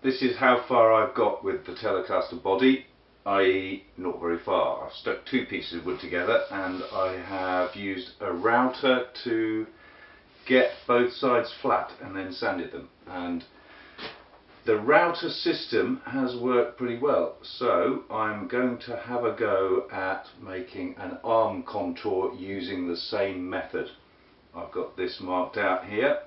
this is how far I've got with the Telecaster body, i.e. not very far. I've stuck two pieces of wood together and I have used a router to get both sides flat and then sanded them, and the router system has worked pretty well, so I'm going to have a go at making an arm contour using the same method. I've got this marked out here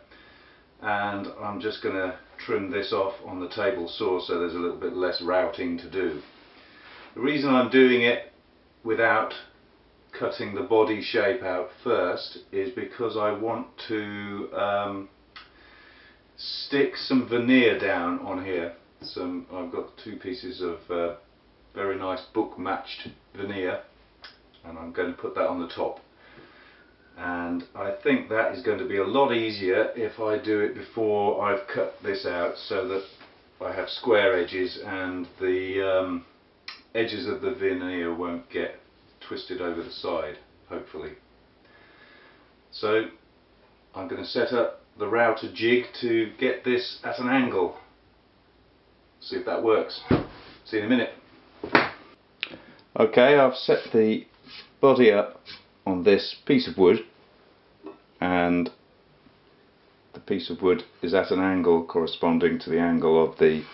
and I'm just going to trim this off on the table saw so there's a little bit less routing to do. The reason I'm doing it without cutting the body shape out first is because I want to stick some veneer down on here. I've got two pieces of very nice book matched veneer and I'm going to put that on the top, and I think that is going to be a lot easier if I do it before I've cut this out, so that I have square edges and the edges of the veneer won't get twisted over the side, hopefully. So I'm going to set up the router jig to get this at an angle. See if that works. See you in a minute. Okay, I've set the body up on this piece of wood, and the piece of wood is at an angle corresponding to the angle of the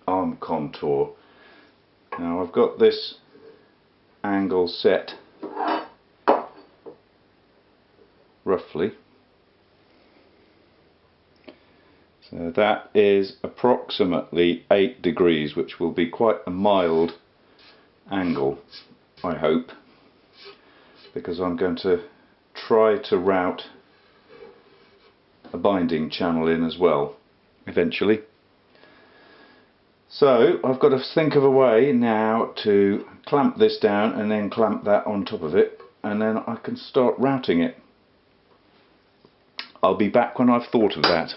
arm contour. Now I've got this angle set roughly, so that is approximately 8 degrees, which will be quite a mild angle, I hope, because I'm going to try to route a binding channel in as well eventually. So I've got to think of a way now to clamp this down and then clamp that on top of it, and then I can start routing it. I'll be back when I've thought of that.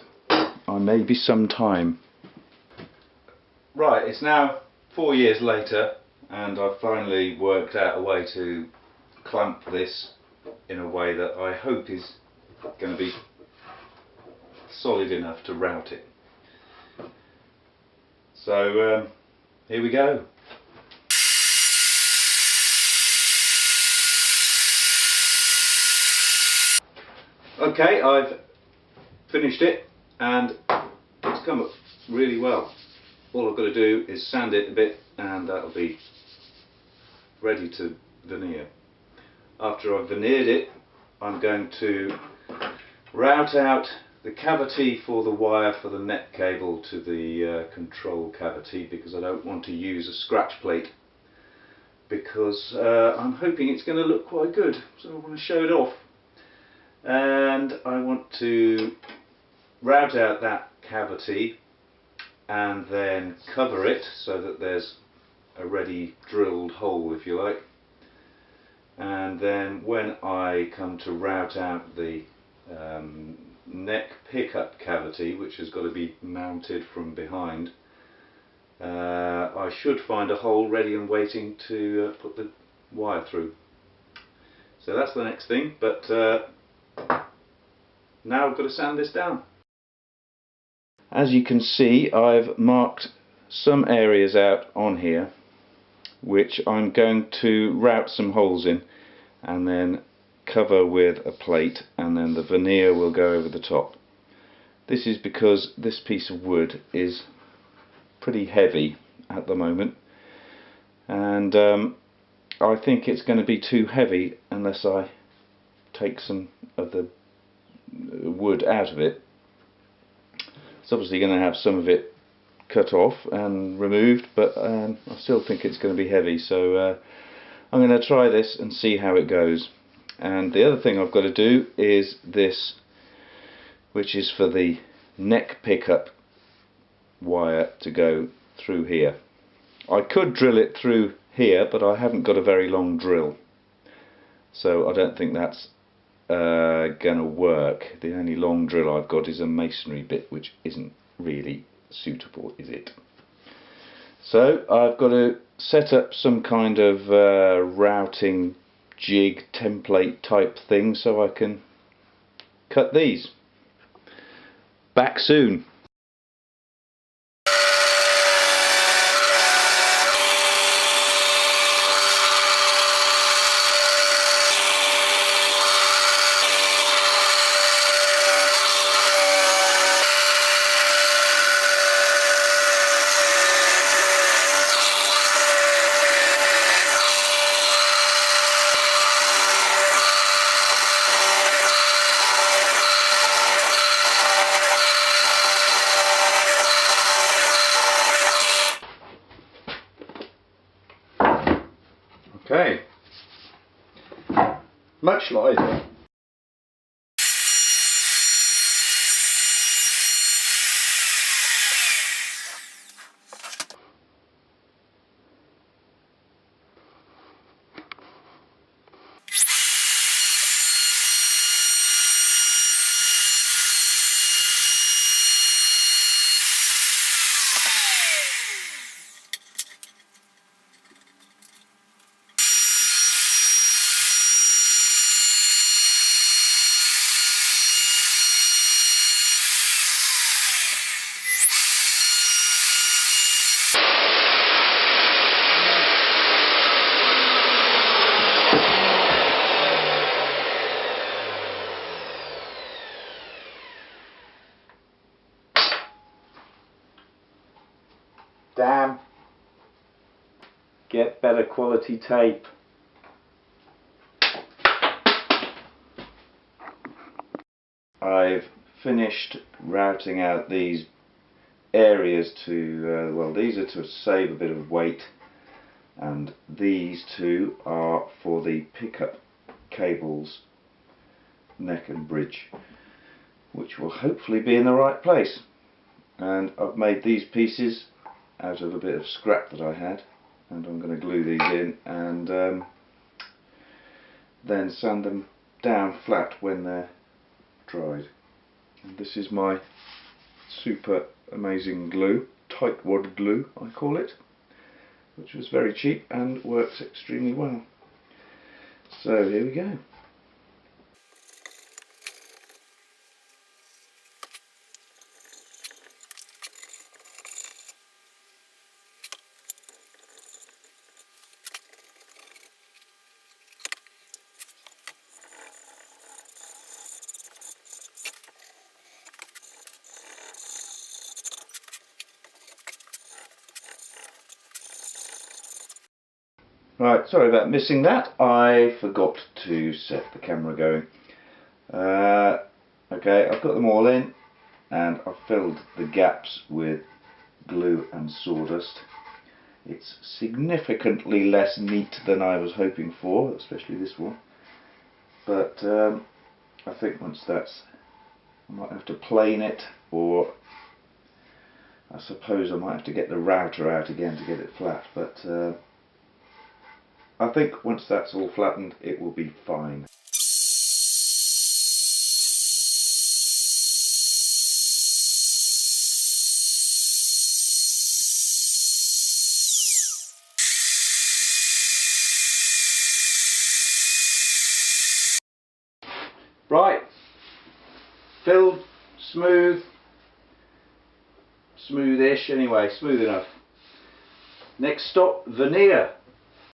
I may be some time. Right, it's now 4 years later and I've finally worked out a way to clamp this in a way that I hope is going to be solid enough to route it. So here we go. Okay, I've finished it and it's come up really well. All I've got to do is sand it a bit and that'll be ready to veneer. After I've veneered it, I'm going to route out the cavity for the wire for the net cable to the control cavity, because I don't want to use a scratch plate, because I'm hoping it's going to look quite good, so I want to show it off. And I want to route out that cavity and then cover it so that there's a ready drilled hole, if you like. And then when I come to route out the neck pickup cavity, which has got to be mounted from behind, I should find a hole ready and waiting to put the wire through. So that's the next thing, but now I've got to sand this down. As you can see, I've marked some areas out on here which I'm going to route some holes in and then cover with a plate, and then the veneer will go over the top. This is because this piece of wood is pretty heavy at the moment, and I think it's going to be too heavy unless I take some of the wood out of it. It's obviously going to have some of it cut off and removed, but I still think it's going to be heavy, so I'm going to try this and see how it goes. And the other thing I've got to do is this, which is for the neck pickup wire to go through here. I could drill it through here, but I haven't got a very long drill, so I don't think that's gonna work. The only long drill I've got is a masonry bit, which isn't really suitable, is it? So I've got to set up some kind of routing jig template type thing so I can cut these. Back soon. much lighter. Damn. Get better quality tape. I've finished routing out these areas to, well, these are to save a bit of weight, and these two are for the pickup cables, neck and bridge, which will hopefully be in the right place. And I've made these pieces out of a bit of scrap that I had, and I'm going to glue these in and then sand them down flat when they're dried. And this is my super amazing glue, tightwad glue I call it, which was very cheap and works extremely well. So here we go. Right, sorry about missing that. I forgot to set the camera going. Okay, I've got them all in and I've filled the gaps with glue and sawdust. It's significantly less neat than I was hoping for, especially this one. But I think once that's, I might have to plane it, or I suppose I might have to get the router out again to get it flat. But I think once that's all flattened, it will be fine. Right, filled, smoothish anyway, smooth enough. Next stop, veneer.